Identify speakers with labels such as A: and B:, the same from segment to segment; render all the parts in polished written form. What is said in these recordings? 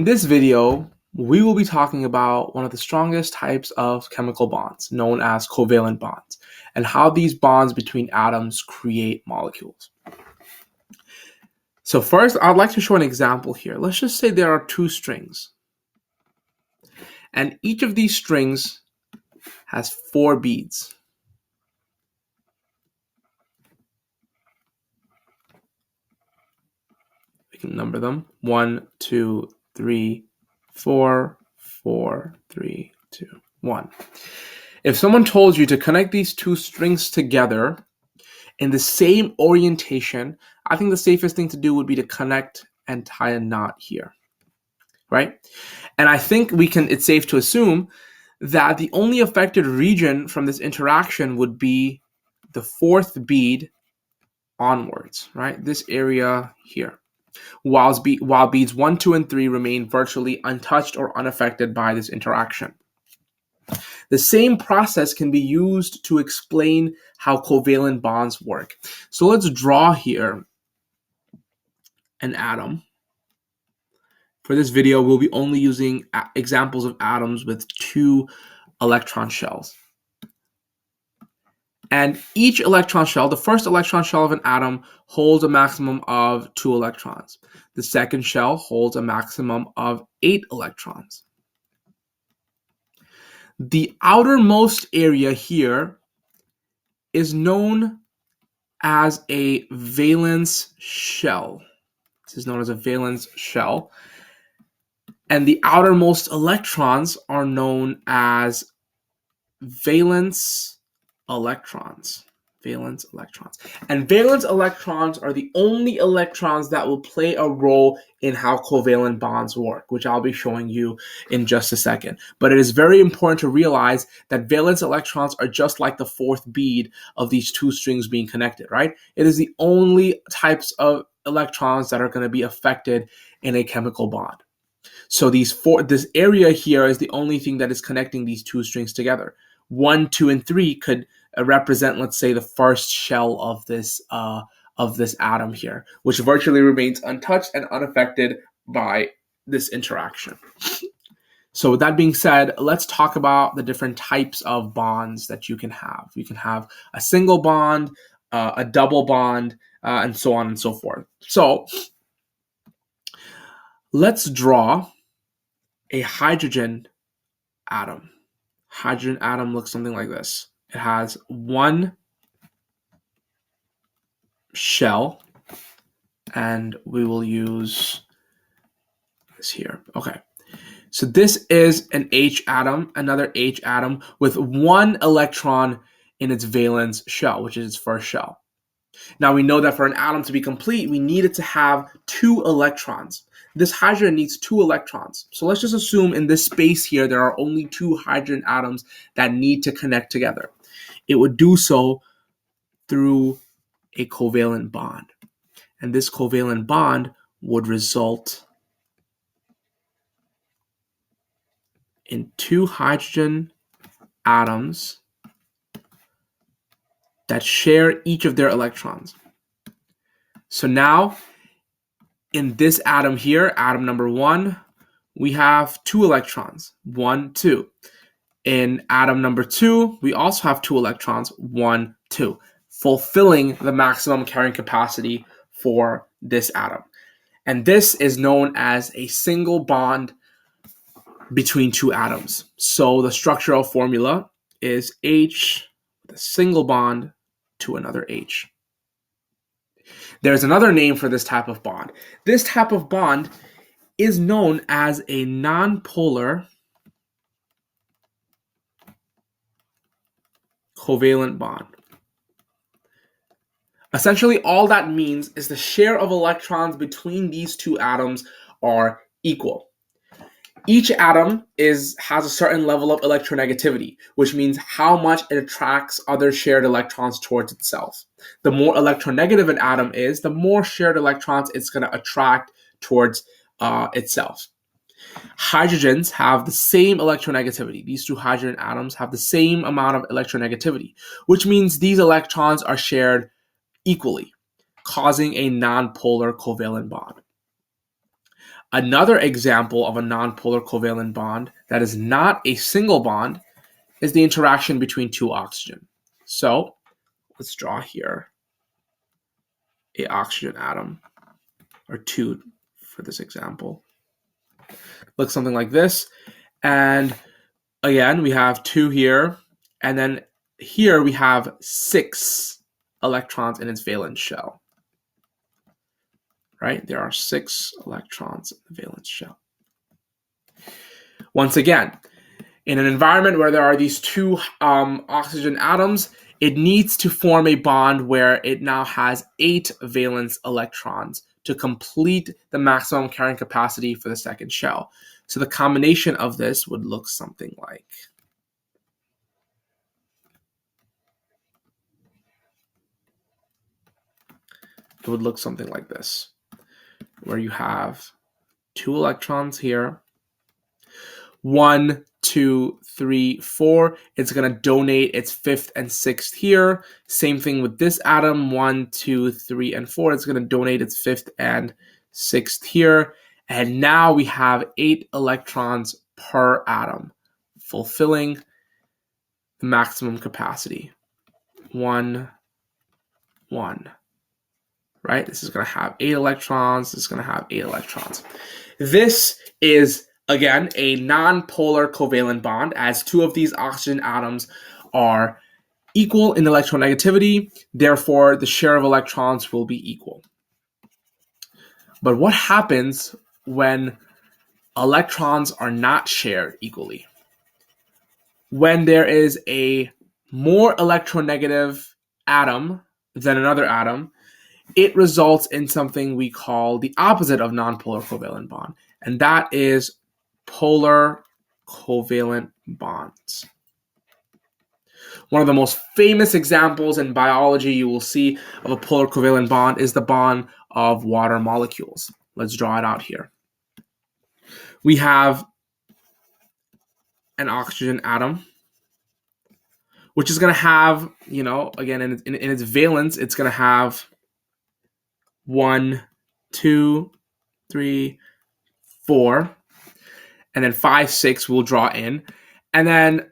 A: In this video, we will be talking about one of the strongest types of chemical bonds, known as covalent bonds, and how these bonds between atoms create molecules. So first, I'd like to show an example here. Let's just say there are two strings, and each of these strings has 4 beads. We can number them: 1, 2, 3, 4, 4, 3, 2, 1. If someone told you to connect these two strings together in the same orientation, I think the safest thing to do would be to connect and tie a knot here, right? And I think it's safe to assume that the only affected region from this interaction would be the 4th bead onwards, right? This area here. While beads 1, 2, and 3 remain virtually untouched or unaffected by this interaction. The same process can be used to explain how covalent bonds work. So let's draw here an atom. For this video, we'll be only using examples of atoms with 2 electron shells. And each electron shell, the first electron shell of an atom, holds a maximum of 2 electrons. The second shell holds a maximum of 8 electrons. The outermost area here is known as a valence shell. This is known as a valence shell. And the outermost electrons are known as valence electrons. Valence electrons. And valence electrons are the only electrons that will play a role in how covalent bonds work, which I'll be showing you in just a second. But it is very important to realize that valence electrons are just like the 4th bead of these two strings being connected, right? It is the only types of electrons that are going to be affected in a chemical bond. So this area here is the only thing that is connecting these two strings together. 1, 2, and 3 could represent, let's say, the first shell of this atom here, which virtually remains untouched and unaffected by this interaction. So with that being said, let's talk about the different types of bonds that you can have. You can have a single bond, a double bond, and so on and so forth. So let's draw a hydrogen atom. Hydrogen atom looks something like this. It has 1 shell, and we will use this here. Okay, so this is an H atom, another H atom with 1 electron in its valence shell, which is its first shell. Now we know that for an atom to be complete, we need it to have 2 electrons. This hydrogen needs 2 electrons. So let's just assume in this space here, there are only 2 hydrogen atoms that need to connect together. It would do so through a covalent bond. And this covalent bond would result in 2 hydrogen atoms that share each of their electrons. So now, in this atom here, atom number 1, we have 2 electrons, 1, 2. In atom number 2, we also have 2 electrons, 1, 2, fulfilling the maximum carrying capacity for this atom. And this is known as a single bond between 2 atoms. So the structural formula is H with a single bond to another H. There's another name for this type of bond. This type of bond is known as a nonpolar covalent bond. Essentially, all that means is the share of electrons between these 2 atoms are equal. Each atom has a certain level of electronegativity, which means how much it attracts other shared electrons towards itself. The more electronegative an atom is, the more shared electrons it's going to attract towards itself. Hydrogens have the same electronegativity. These 2 hydrogen atoms have the same amount of electronegativity, which means these electrons are shared equally, causing a nonpolar covalent bond. Another example of a nonpolar covalent bond that is not a single bond is the interaction between two oxygen. So let's draw here a oxygen atom, or two for this example. Looks something like this. And again, we have 2 here, and then here we have 6 electrons in its valence shell. Right? There are 6 electrons in the valence shell. Once again, in an environment where there are these 2 oxygen atoms, it needs to form a bond where it now has 8 valence electrons to complete the maximum carrying capacity for the second shell. So the combination of this would look something like this, where you have 2 electrons here, 1, 2, 3, 4. It's going to donate its 5th and 6th here. Same thing with this atom, 1, 2, 3, and 4. It's going to donate its 5th and 6th here. And now we have 8 electrons per atom, fulfilling the maximum capacity. 1, 1. Right? This is going to have 8 electrons. This is going to have 8 electrons. This is, again, a nonpolar covalent bond, as 2 of these oxygen atoms are equal in electronegativity. Therefore, the share of electrons will be equal. But what happens when electrons are not shared equally? When there is a more electronegative atom than another atom, it results in something we call the opposite of nonpolar covalent bond, and that is polar covalent bonds. One of the most famous examples in biology you will see of a polar covalent bond is the bond of water molecules. Let's draw it out here. We have an oxygen atom, which is going to have, again, in its valence, it's going to have 1, 2, 3, 4, and then 5, 6 we'll draw in. And then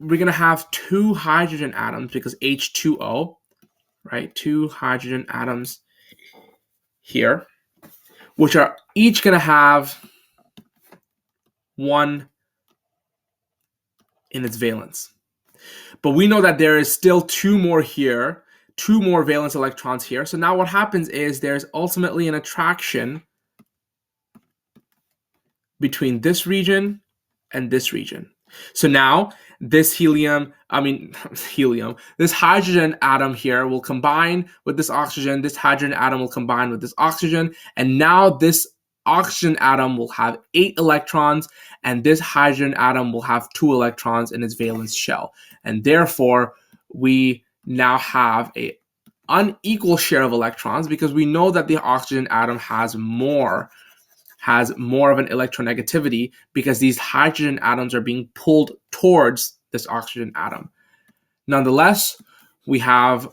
A: we're going to have 2 hydrogen atoms because H2O, right? 2 hydrogen atoms here, which are each going to have 1 in its valence. But we know that there is still 2 more here, 2 more valence electrons here. So now what happens is there's ultimately an attraction between this region and this region. So now this this hydrogen atom here will combine with this oxygen, this hydrogen atom will combine with this oxygen, and now this oxygen atom will have 8 electrons, and this hydrogen atom will have 2 electrons in its valence shell. And therefore, we now have an unequal share of electrons because we know that the oxygen atom has more of an electronegativity because these hydrogen atoms are being pulled towards this oxygen atom. Nonetheless, we have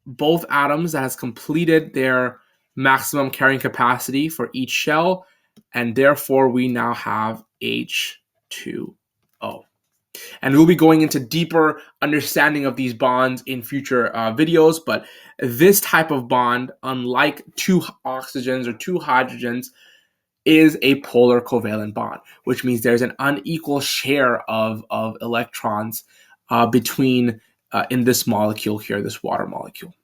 A: both atoms that has completed their maximum carrying capacity for each shell, and therefore we now have H2O. And we'll be going into deeper understanding of these bonds in future videos, but this type of bond, unlike 2 oxygens or 2 hydrogens, is a polar covalent bond, which means there's an unequal share of electrons between in this molecule here, this water molecule.